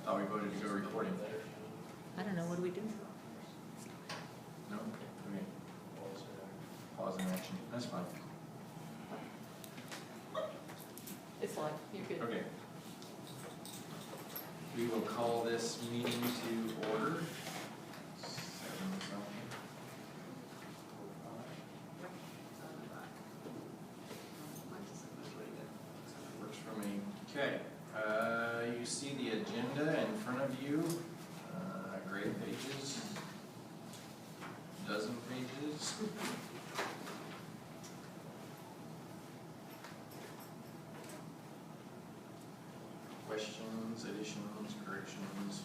Thought we voted to go recording. I don't know, what do we do? No? Okay. Pause in action. That's fine. It's fine, you're good. Okay. We will call this meeting to order. 7-something. Works for me. Okay. You see the agenda in front of you. Gray pages. Dozen pages. Questions, additions, corrections?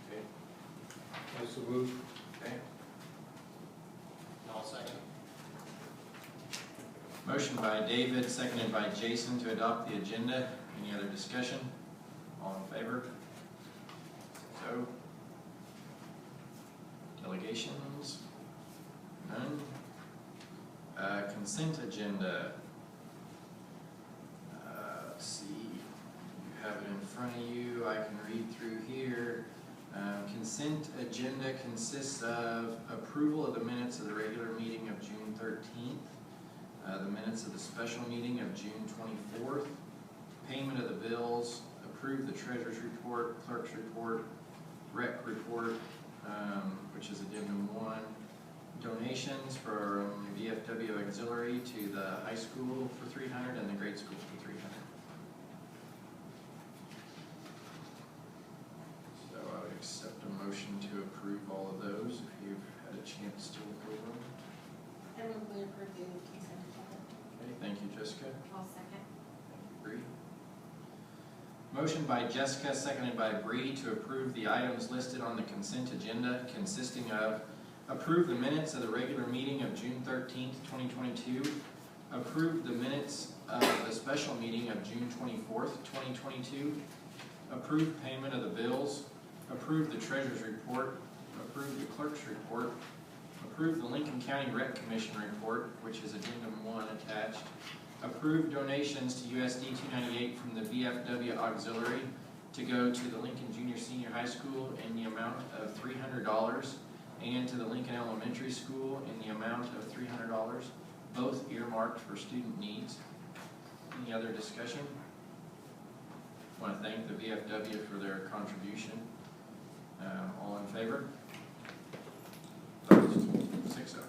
Okay. Also move. Okay. I'll second. Motion by David, seconded by Jason to adopt the agenda. Any other discussion? All in favor? So. Delegations? None. Consent agenda. Let's see. You have it in front of you. I can read through here. Consent agenda consists of approval of the minutes of the regular meeting of June 13th, the minutes of the special meeting of June 24th, payment of the bills, approve the treasurer's report, clerk's report, rec report, which is addendum 1, donations from VFW auxiliary to the high school for $300 and the grade school for $300. So I would accept a motion to approve all of those if you've had a chance to look over them. I move we approve the consent agenda. Okay, thank you, Jessica. I'll second. Bree. Motion by Jessica, seconded by Bree to approve the items listed on the consent agenda, consisting of approve the minutes of the regular meeting of June 13th, 2022, approve the minutes of the special meeting of June 24th, 2022, approve payment of the bills, approve the treasurer's report, approve the clerk's report, approve the Lincoln County Rec Commission report, which is addendum 1 attached, approve donations to USD 298 from the VFW auxiliary to go to the Lincoln Junior Senior High School in the amount of $300 and to the Lincoln Elementary School in the amount of $300, both earmarked for student needs. Any other discussion? I want to thank the VFW for their contribution. All in favor? Opposed? 6-0.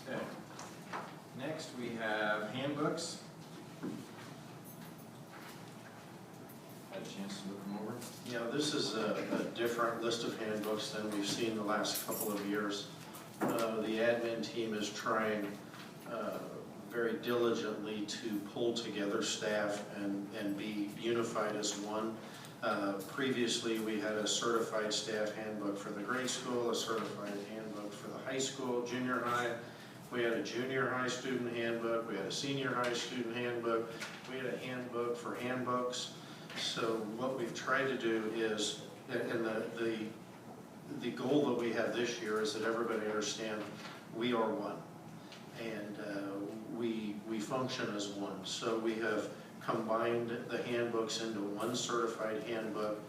Okay. Next we have handbooks. Had a chance to look them over? Yeah, this is a different list of handbooks than we've seen the last couple of years. The admin team is trying very diligently to pull together staff and be unified as one. Previously, we had a certified staff handbook for the grade school, a certified handbook for the high school, junior high. We had a junior high student handbook, we had a senior high student handbook, we had a handbook for handbooks. So what we've tried to do is, and the goal that we have this year is that everybody understand we are one, and we function as one. So we have combined the handbooks into one certified handbook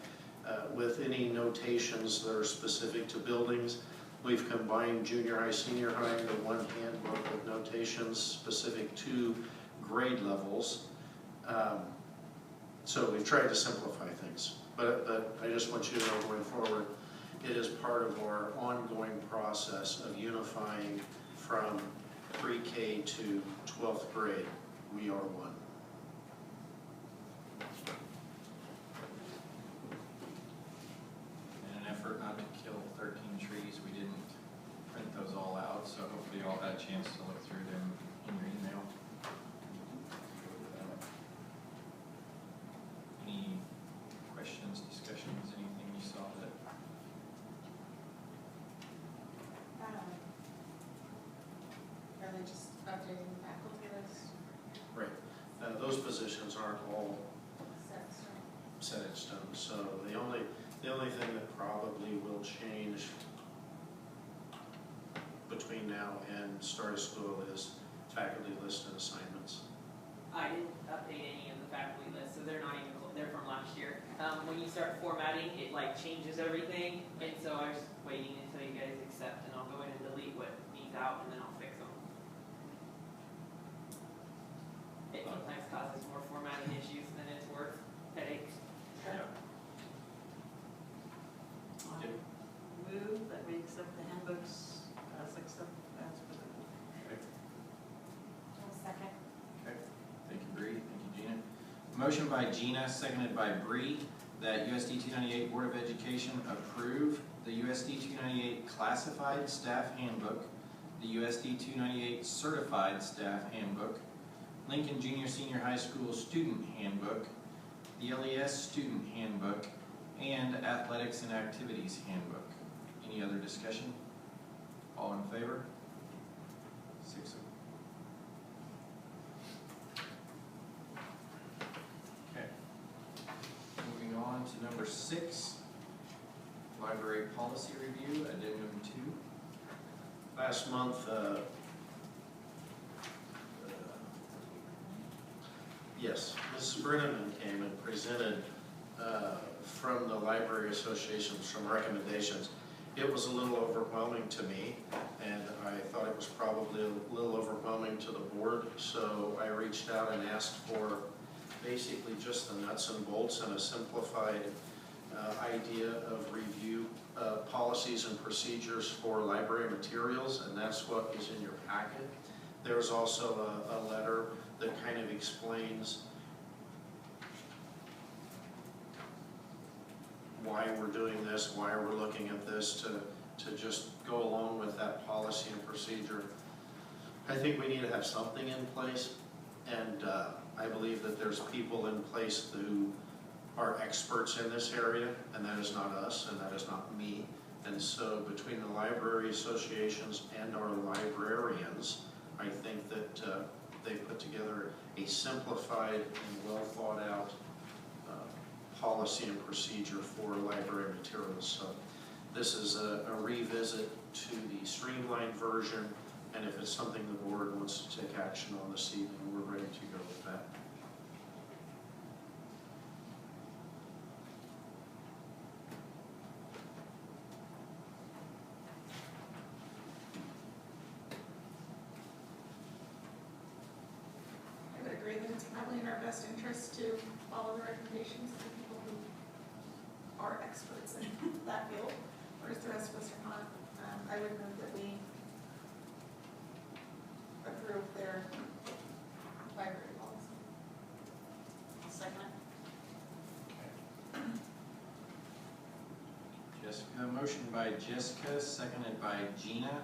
with any notations that are specific to buildings. We've combined junior high, senior high into one handbook with notations specific to grade levels. So we've tried to simplify things, but I just want you to know going forward, it is part of our ongoing process of unifying from pre-K to 12th grade. We are one. In an effort not to kill 13 trees, we didn't print those all out, so hopefully you all had a chance to look through them in your email. Any questions, discussions, anything you saw that? Are they just updating the faculty list? Right. Those positions aren't all Set stone. set in stone, so the only thing that probably will change between now and start of school is faculty list and assignments. I didn't update any of the faculty list, so they're not even, they're from last year. When you start formatting, it like changes everything, and so I was waiting until you guys accept, and I'll go in and delete what needs out, and then I'll fix them. It sometimes causes more formatting issues than it's worth, headaches. Yeah. Yep. Move that we accept the handbooks as presented. I'll second. Okay, thank you, Bree, thank you, Gina. Motion by Gina, seconded by Bree, that USD 298 Board of Education approve the USD 298 Classified Staff Handbook, the USD 298 Certified Staff Handbook, Lincoln Junior Senior High School Student Handbook, the LES Student Handbook, and Athletics and Activities Handbook. Any other discussion? All in favor? 6-0. Okay. Moving on to number 6, Library Policy Review, Addendum 2. Last month, yes, Mrs. Brenneman came and presented from the Library Association some recommendations. It was a little overwhelming to me, and I thought it was probably a little overwhelming to the board, so I reached out and asked for basically just the nuts and bolts and a simplified idea of review policies and procedures for library materials, and that's what is in your packet. There's also a letter that kind of explains why we're doing this, why we're looking at this, to just go along with that policy and procedure. I think we need to have something in place, and I believe that there's people in place who are experts in this area, and that is not us, and that is not me. And so between the library associations and our librarians, I think that they put together a simplified and well thought out policy and procedure for library materials. So this is a revisit to the streamlined version, and if it's something the board wants to take action on this evening, we're ready to go with that. I would agree that it's probably in our best interest to follow the recommendations of the people who are experts in that field, whereas the rest of us are not. I would move that we approve their library policy. I'll second it. Jessica, motion by Jessica, seconded by Gina,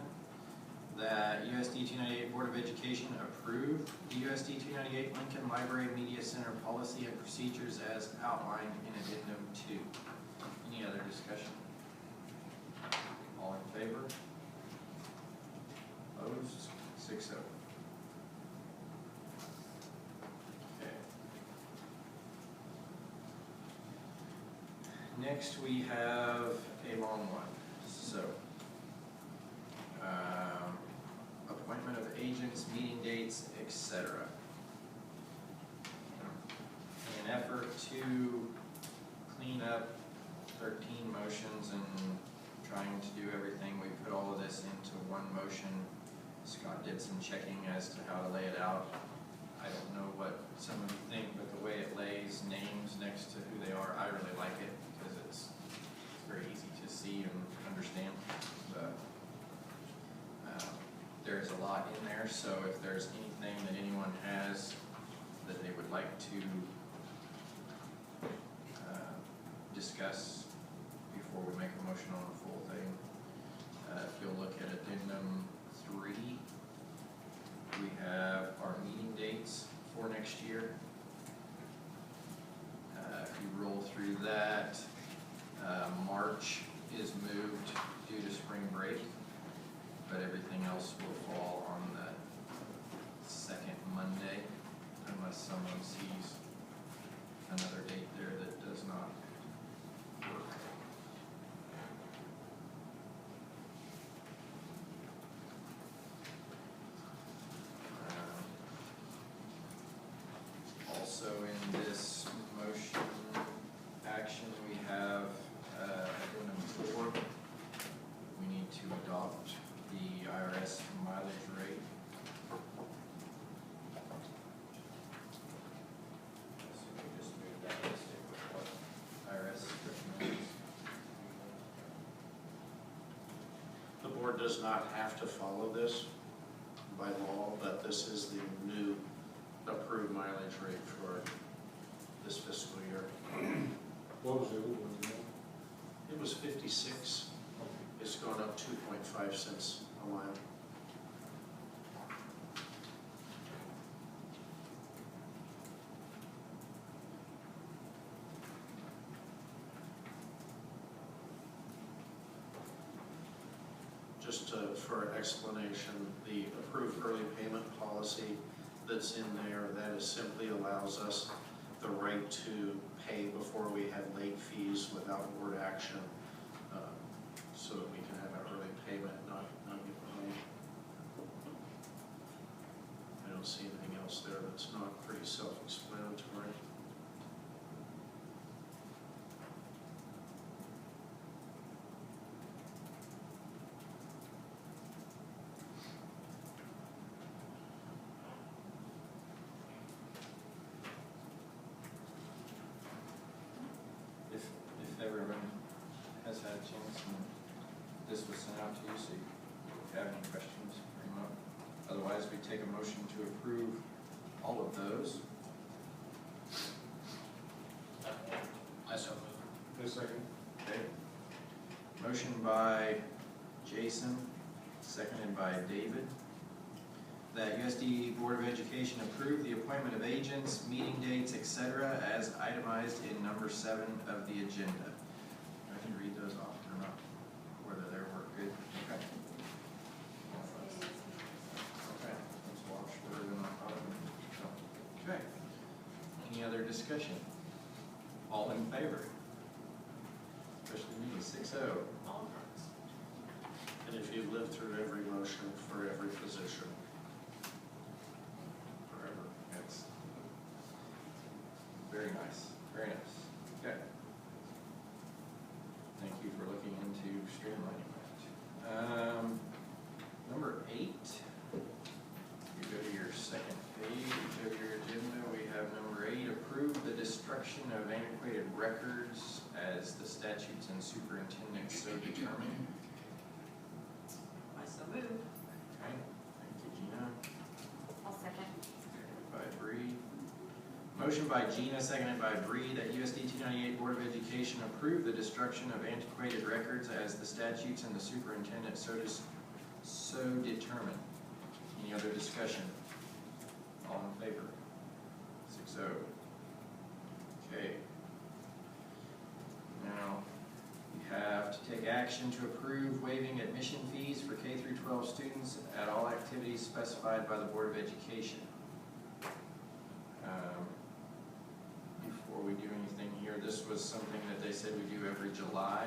that USD 298 Board of Education approve the USD 298 Lincoln Library Media Center policy and procedures as outlined in Addendum 2. Any other discussion? All in favor? Opposed? 6-0. Okay. Next we have a long one. So, appointment of agents, meeting dates, etc. In an effort to clean up 13 motions and trying to do everything, we put all of this into one motion. Scott did some checking as to how to lay it out. I don't know what some of you think, but the way it lays names next to who they are, I really like it because it's very easy to see and understand. But there's a lot in there, so if there's anything that anyone has that they would like to discuss before we make a motion on the full thing, if you'll look at Addendum 3, we have our meeting dates for next year. If you roll through that, March is moved due to spring break, but everything else will fall on the second Monday unless someone sees another date there that does not work. board does not have to follow this by law, but this is the new approved mileage rate for this fiscal year. What was the old one, you know? It was 56. It's gone up 2.5 cents a mile. Just for explanation, the approved early payment policy that's in there, that is simply allows us the right to pay before we have late fees without board action, so that we can have an early payment, not get behind. I don't see anything else there that's not pretty self-explanatory. If everyone has had a chance and this was sent out to you, so if you have any questions, bring them up. Otherwise, we take a motion to approve all of those. I so move. A second. Okay. Motion by Jason, seconded by David, that USD Board of Education approve the appointment of agents, meeting dates, etc., as itemized in number 7 of the agenda. I can read those off or not, whether they're good. Okay. Okay, let's watch where they're not on. Okay. Any other discussion? All in favor? Especially me, 6-0. All fronts. And if you've lived through every motion for every position, forever, That's very nice, very nice. Okay. Thank you for looking into streamlining that. Number 8, you go to your second page of your agenda, we have number 8, approve the destruction of antiquated records as the statutes and superintendent so determine. I so move. Okay, thank you, Gina. I'll second. By Bree. Motion by Gina, seconded by Bree, that USD 298 Board of Education approve the destruction of antiquated records as the statutes and the superintendent so determine. Any other discussion? All in favor? 6-0. Okay. Now, we have to take action to approve waiving admission fees for K through 12 students at all activities specified by the Board of Education. Before we do anything here, this was something that they said we do every July,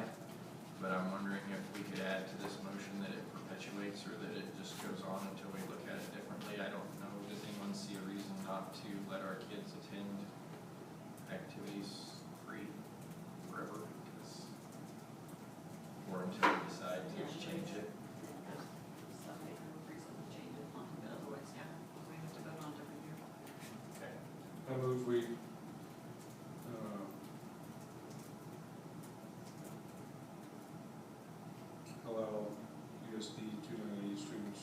but I'm wondering if we could add to this motion that it perpetuates or that it just goes on until we look at it differently. I don't know. Does anyone see a reason not to let our kids attend activities free forever? Or until we decide to change it? Some may have a reason to change it, but otherwise, yeah, we have to vote on it every year. Okay. I move we, allow USD 298 students,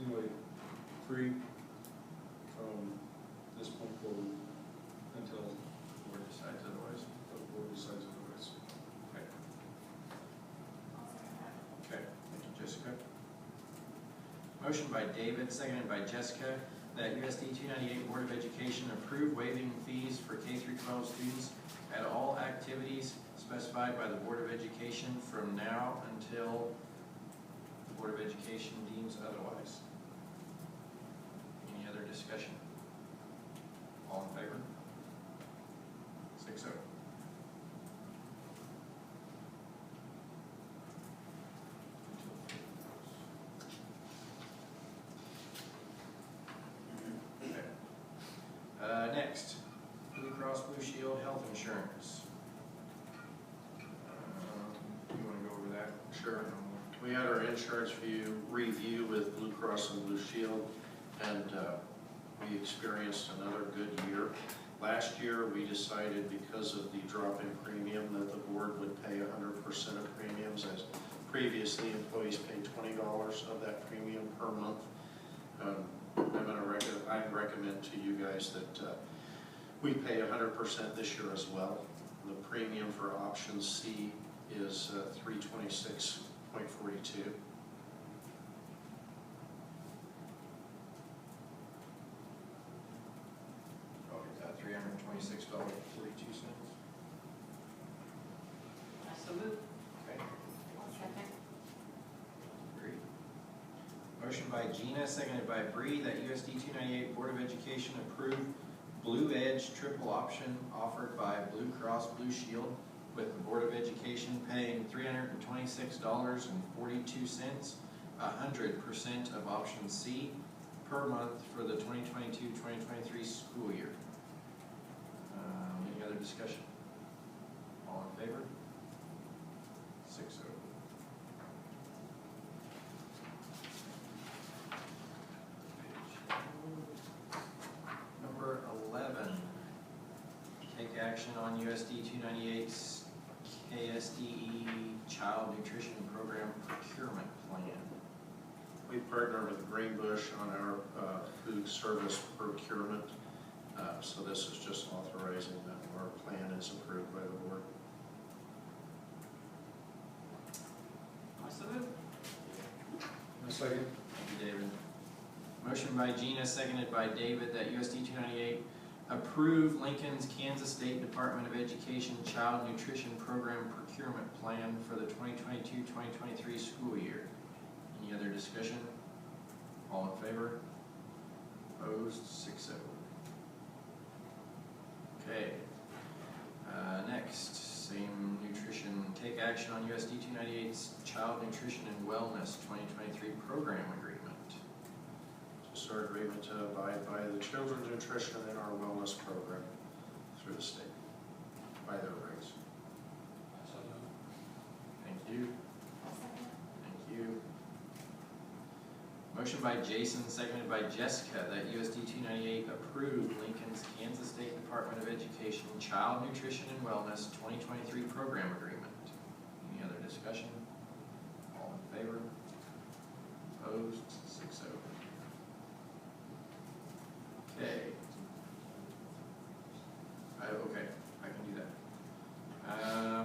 anyway, free from this point forward until The board decides otherwise. the board decides otherwise. Okay. I'll second that. Okay, thank you, Jessica. Motion by David, seconded by Jessica, that USD 298 Board of Education approve waiving fees for K through 12 students at all activities specified by the Board of Education from now until the Board of Education deems otherwise. Any other discussion? All in favor? 6-0. Next, Blue Cross Blue Shield Health Insurance. You want to go over that? Sure. We had our insurance review with Blue Cross and Blue Shield, and we experienced another good year. Last year, we decided because of the drop in premium that the board would pay 100% of premiums as previously, employees paid $20 of that premium per month. I recommend to you guys that we pay 100% this year as well. The premium for option C is $326.42. Oh, is that $326.42? So move. Okay. Second. Agreed. Motion by Gina, seconded by Bree, that USD 298 Board of Education approve Blue Edge triple option offered by Blue Cross Blue Shield, with the Board of Education paying $326.42, 100% of option C per month for the 2022-2023 school year. Any other discussion? All in favor? 6-0. Number 11, take action on USD 298's KSDE Child Nutrition Program Procurement Plan. We partner with Greenbush on our food service procurement. So this is just authorizing that our plan is approved by the board. So move. A second. Thank you, David. Motion by Gina, seconded by David, that USD 298 approve Lincoln's Kansas State Department of Education Child Nutrition Program Procurement Plan for the 2022-2023 school year. Any other discussion? All in favor? Opposed? 6-0. Okay. Next, same nutrition. Take action on USD 298's Child Nutrition and Wellness 2023 Program Agreement. Just our agreement to abide by the children's nutrition and our wellness program through the state, by their regs. So moved. Thank you. I'll second. Thank you. Motion by Jason, seconded by Jessica, that USD 298 approve Lincoln's Kansas State Department of Education Child Nutrition and Wellness 2023 Program Agreement. Any other discussion? All in favor? Opposed? 6-0. Okay. Okay, I can do that.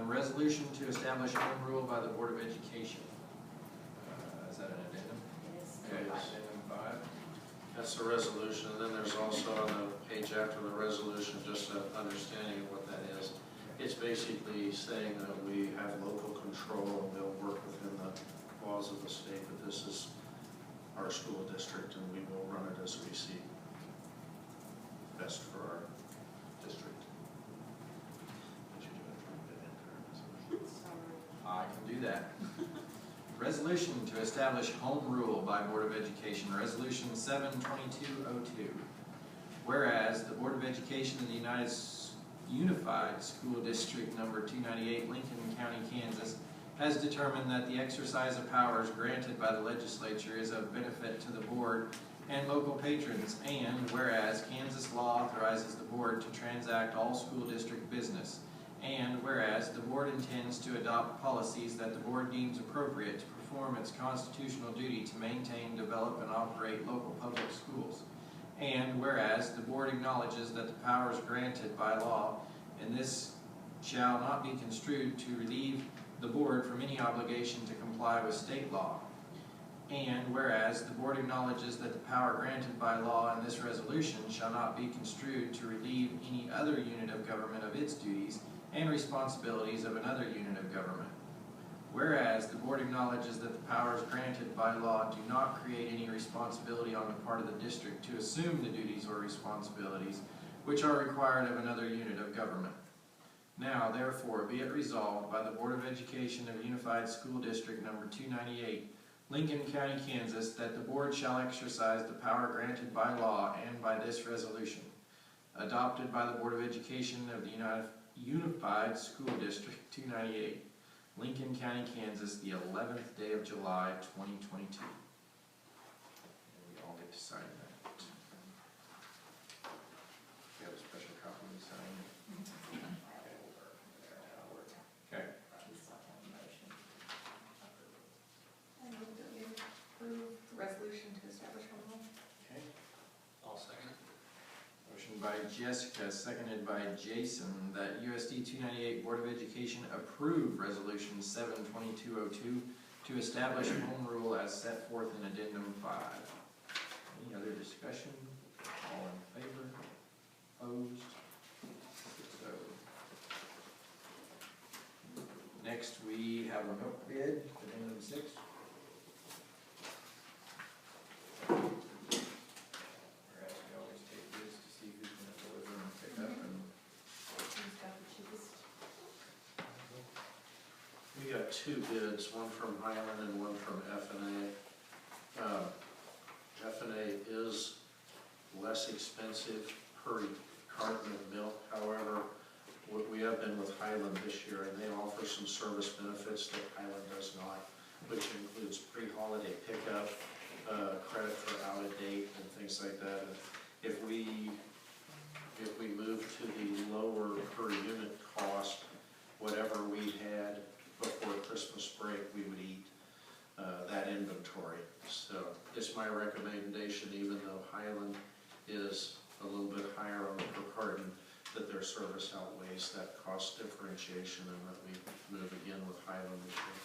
Resolution to establish home rule by the Board of Education. Is that an addendum? It is. Okay, Yes. addendum 5. That's the resolution, and then there's also on the page after the resolution, just an understanding of what that is. It's basically saying that we have local control, and we'll work within the laws of the state, but this is our school district, and we will run it as we see best for our district. I can do that. Resolution to establish home rule by Board of Education, Resolution 7/2202. Whereas the Board of Education of the Unified School District Number 298, Lincoln County, Kansas, has determined that the exercise of powers granted by the legislature is of benefit to the board and local patrons, and whereas Kansas law authorizes the board to transact all school district business, and whereas the board intends to adopt policies that the board deems appropriate to perform its constitutional duty to maintain, develop, and operate local public schools, and whereas the board acknowledges that the powers granted by law in this shall not be construed to relieve the board from any obligation to comply with state law, and whereas the board acknowledges that the power granted by law in this resolution shall not be construed to relieve any other unit of government of its duties and responsibilities of another unit of government. Whereas the board acknowledges that the powers granted by law do not create any responsibility on the part of the district to assume the duties or responsibilities which are required of another unit of government. Now, therefore, be it resolved by the Board of Education of Unified School District Number 298, Lincoln County, Kansas, that the board shall exercise the power granted by law and by this resolution, adopted by the Board of Education of the Unified School District 298, Lincoln County, Kansas, the 11th day of July, 2022. And we all get to sign that. We have a special copy to sign. Okay. by Jessica, seconded by Jason, that USD 298 Board of Education approve Resolution 72202 to establish home rule as set forth in Addendum 5. Any other discussion? All in favor? Opposed? 6-0. Next, we have a milk bid, Addendum 6. Whereas we always take bids to see who's gonna deliver and pick up, and Who's got the cheapest? We got two bids, one from Highland and one from F&A. F&A is less expensive per carton of milk. However, we have been with Highland this year, and they offer some service benefits that Highland does not, which includes pre-holiday pickup, credit for out of date and things like that. And if we move to the lower per unit cost, whatever we had before Christmas break, we would eat that inventory. So it's my recommendation, even though Highland is a little bit higher on the per carton, that their service outweighs that cost differentiation, and that we move again with Highland this year.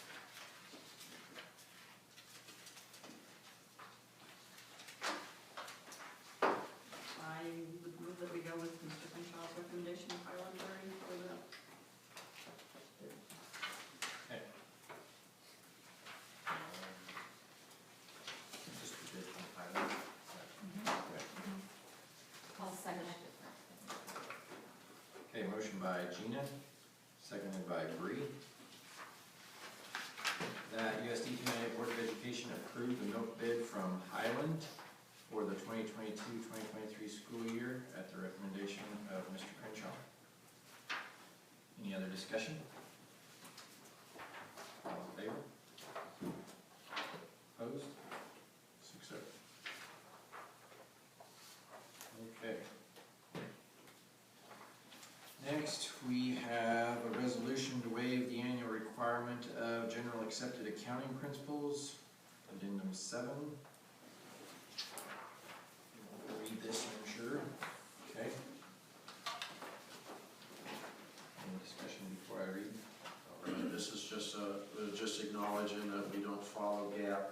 I would move that we go with Mr. Finchall's recommendation of Highland Brewing for the just a bid from Highland. I'll second it. Okay, motion by Gina, seconded by Bree. That USD 298 Board of Education approve the milk bid from Highland for the 2022-2023 school year at the recommendation of Mr. Crenshaw. Any other discussion? All in favor? Opposed? 6-0. Okay. Next, we have a resolution to waive the annual requirement of general accepted accounting principles, Addendum 7. We'll read this, I'm sure. Okay. Any discussion before I read? This is just acknowledging that we don't follow GAAP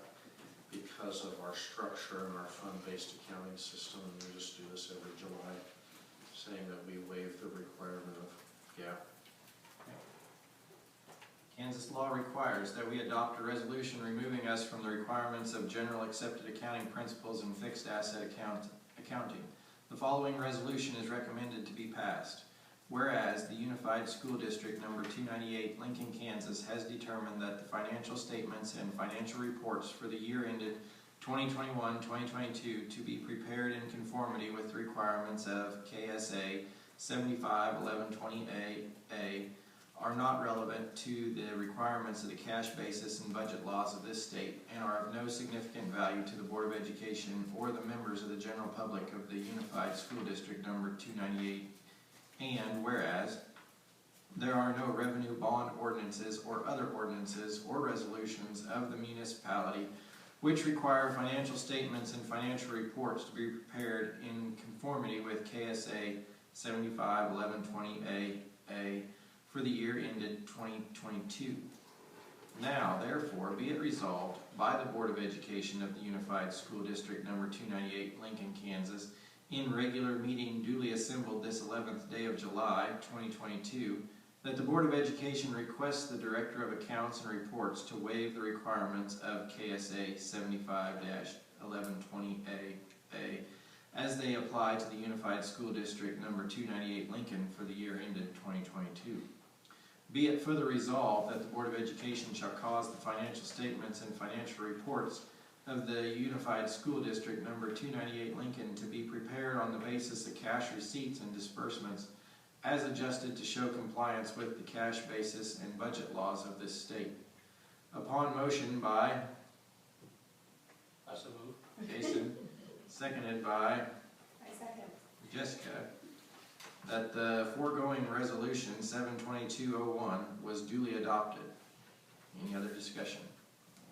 because of our structure and our fund-based accounting system, and we just do this every July, saying that we waive the requirement of GAAP. Kansas law requires that we adopt a resolution removing us from the requirements of general accepted accounting principles and fixed asset accounting. The following resolution is recommended to be passed. Whereas the Unified School District number 298, Lincoln, Kansas, has determined that the financial statements and financial reports for the year ended 2021-2022 to be prepared in conformity with the requirements of KSA 75-1120A are not relevant to the requirements of the cash basis and budget laws of this state, and are of no significant value to the Board of Education or the members of the general public of the Unified School District number 298. And whereas there are no revenue bond ordinances or other ordinances or resolutions of the municipality which require financial statements and financial reports to be prepared in conformity with KSA 75-1120A for the year ended 2022. Now, therefore, be it resolved by the Board of Education of the Unified School District number 298, Lincoln, Kansas, in regular meeting duly assembled this 11th day of July, 2022, that the Board of Education requests the Director of Accounts and Reports to waive the requirements of KSA 75-1120A as they apply to the Unified School District number 298 Lincoln for the year ended 2022. Be it further resolved that the Board of Education shall cause the financial statements and financial reports of the Unified School District number 298 Lincoln to be prepared on the basis of cash receipts and disbursements as adjusted to show compliance with the cash basis and budget laws of this state. Upon motion by Jason, seconded by I second. Jessica, that the foregoing resolution 72201 was duly adopted. Any other discussion?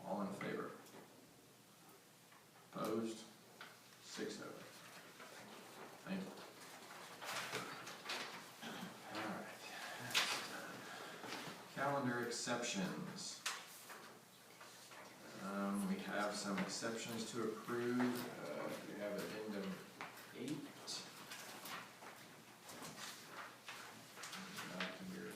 All in favor? Opposed? 6-0. Thank you. exceptions. We have some exceptions to approve. We have addendum 8. Not here.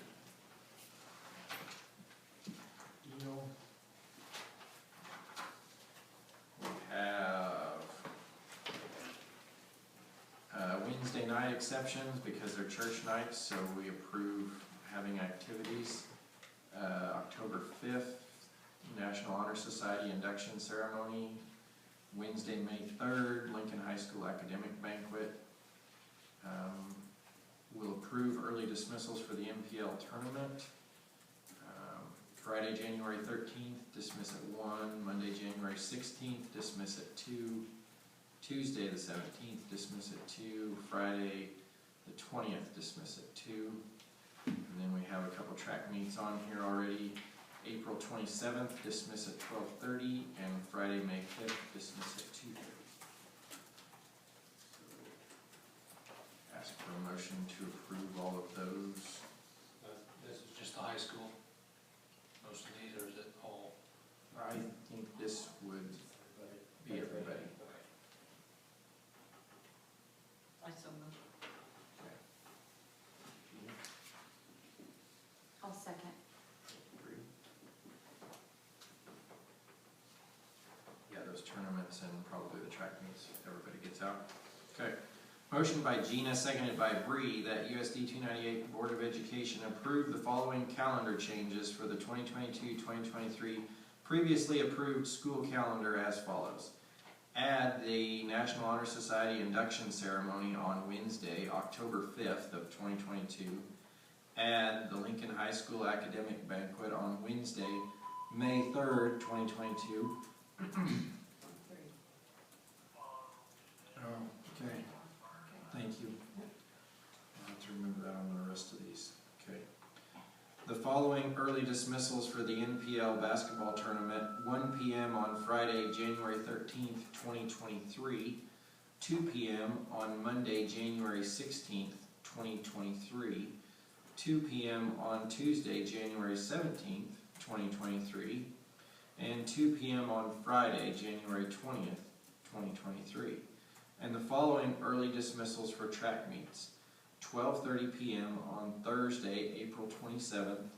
We have Wednesday night exceptions because they're church nights, so we approve having activities. October 5th, National Honor Society induction ceremony. Wednesday, May 3rd, Lincoln High School academic banquet. We'll approve early dismissals for the MPL tournament. Friday, January 13th, dismiss at 1. Monday, January 16th, dismiss at 2. Tuesday, the 17th, dismiss at 2. Friday, the 20th, dismiss at 2. And then we have a couple track meets on here already. April 27th, dismiss at 12:30, and Friday, May 5th, dismiss at 2:30. So, ask for a motion to approve all of those. This is just the high school, most of these, or is it all? I think this would be everybody. I so moved. I'll second. Yeah, those tournaments and probably the track meets, everybody gets out. Okay. Motion by Gina, seconded by Bree, that USD 298 Board of Education approve the following calendar changes for the 2022-2023 previously approved school calendar as follows. Add the National Honor Society induction ceremony on Wednesday, October 5th of 2022. Add the Lincoln High School academic banquet on Wednesday, May 3rd, 2022. Oh, okay. Thank you. I'll have to remember that on the rest of these. Okay. The following early dismissals for the NPL basketball tournament: 1 p.m. on Friday, January 13th, 2023, 2 p.m. on Monday, January 16th, 2023, 2 p.m. on Tuesday, January 17th, 2023, and 2 p.m. on Friday, January 20th, 2023. And the following early dismissals for track meets: 12:30 p.m. on Thursday, April 27th,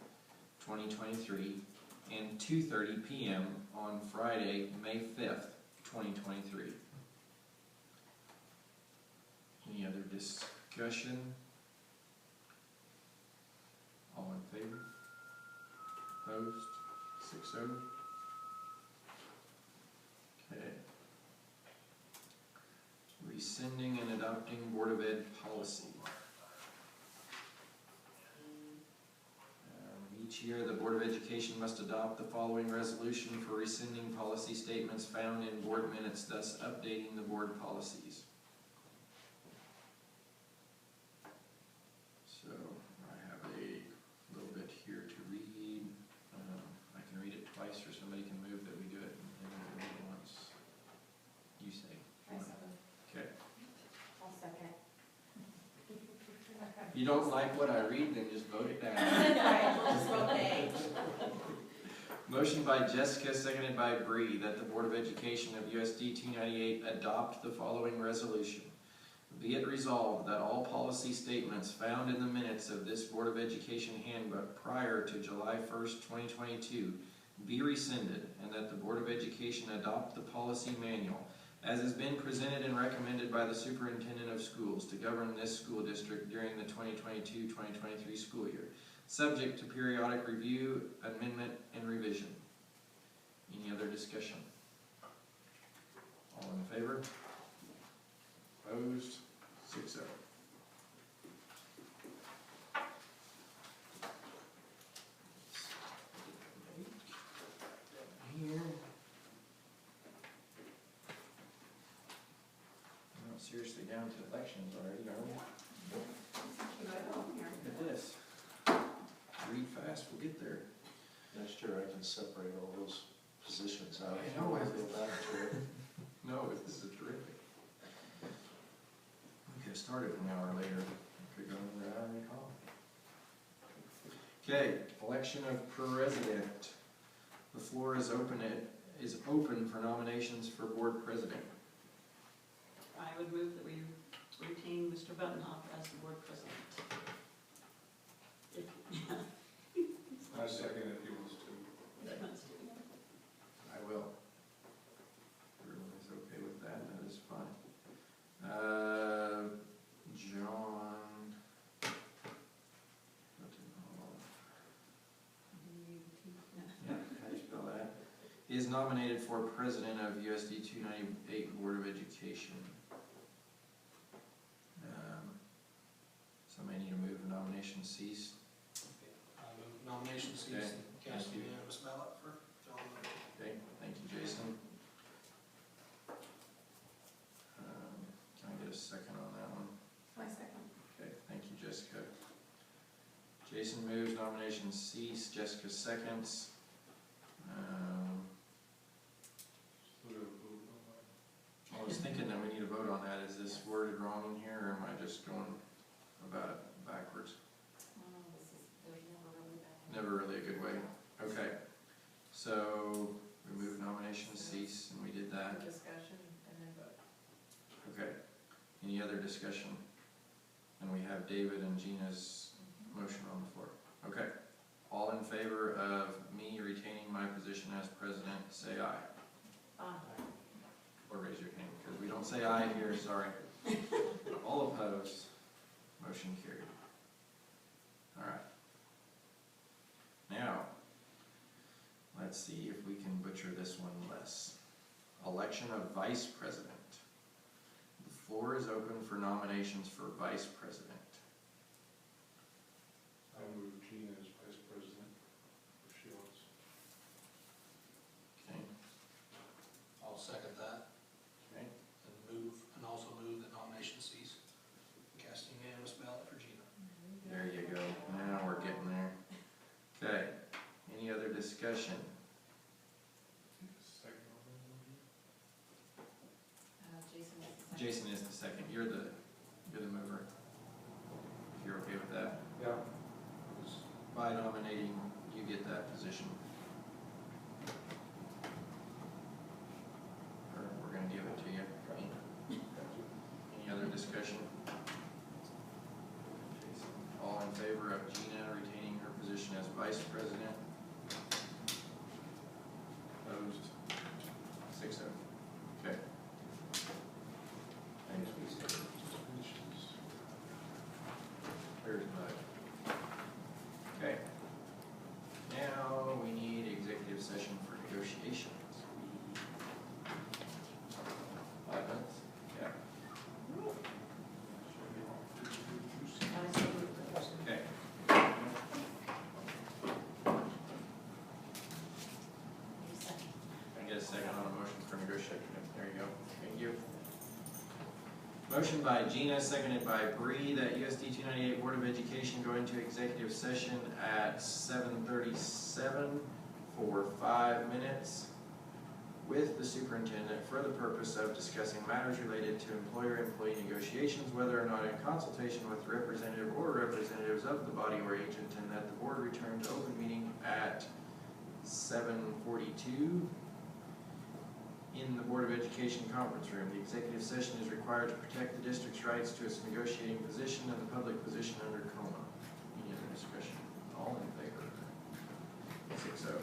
2023, and 2:30 p.m. on Friday, May 5th, 2023. Any other discussion? All in favor? Opposed? 6-0. Okay. Rescinding and adopting Board of Ed policy. Each year, the Board of Education must adopt the following resolution for rescinding policy statements found in board minutes, thus updating the board policies. So, I have a little bit here to read. I can read it twice, or somebody can move that we do it and then we read it once. You say. Okay. I'll second. If you don't like what I read, then just vote it down. Alright, we'll just vote nay. Motion by Jessica, seconded by Bree, that the Board of Education of USD 298 adopt the following resolution. Be it resolved that all policy statements found in the minutes of this Board of Education handbook prior to July 1st, 2022 be rescinded, and that the Board of Education adopt the policy manual as has been presented and recommended by the Superintendent of Schools to govern this school district during the 2022-2023 school year, subject to periodic review, amendment, and revision. Any other discussion? All in favor? Opposed? 6-0. Here. We're not seriously down to elections already, are we? Look at this. Read fast, we'll get there. Next year I can separate all those positions out. I know. Go back to it. No, this is terrific. We could have started an hour later. Could go over an hour and a half. Okay, Election of president. The floor is open for nominations for board president. I would move that we retain Mr. Buttonoff as the board president. I second if he wants to. I will. Everyone's okay with that, that is fine. John. Yeah, how do you spell that? Is nominated for president of USD 298 Board of Education. Somebody need to move the nomination cease. Nomination Okay, cease and cast thank you. unanimous ballot for John. Okay, thank you, Jason. Can I get a second on that one? My second. Okay, thank you, Jessica. Jason moves, nomination cease, Jessica seconds. I was thinking that we need to vote on that. Is this worded wrong in here, or am I just going about it backwards? Never really a good way. Okay, so we moved nomination cease, and we did that. Discussion and then vote. Okay, any other discussion? And we have David and Gina's motion on the floor. Okay, all in favor of me retaining my position as president, say aye. Or raise your hand, because we don't say aye here, sorry. All opposed, motion carried. All right. Now, let's see if we can butcher this one less. Election of vice president. The floor is open for nominations for vice president. I move Gina as vice president, if she wants. Okay, I'll second that okay. and also move that nomination cease. Cast unanimous ballot for Gina. There you go. Now we're getting there. Okay, any other discussion? Second on Jason is the second. You're the mover. If you're okay with that. that? Yeah. By nominating, you get that position. Or we're gonna give it to you. Any other discussion? All in favor of Gina retaining her position as vice president? Opposed? 6-0. Okay. Thanks. There's Bud. Okay. Now we need executive session for negotiations. 5 minutes? Yeah. Okay. Can I get a second on a motion for negotiation? There you go. Thank you. Motion by Gina, seconded by Bree, that USD 298 Board of Education go into executive session at 7:37 for 5 minutes with the superintendent for the purpose of discussing matters related to employer-employee negotiations, whether or not in consultation with the representative or representatives of the body or agent, and that the board return to open meeting at 7:42 in the Board of Education conference room. The executive session is required to protect the district's rights to its negotiating position and the public position under COMA. Any other discussion? All in favor? 6-0.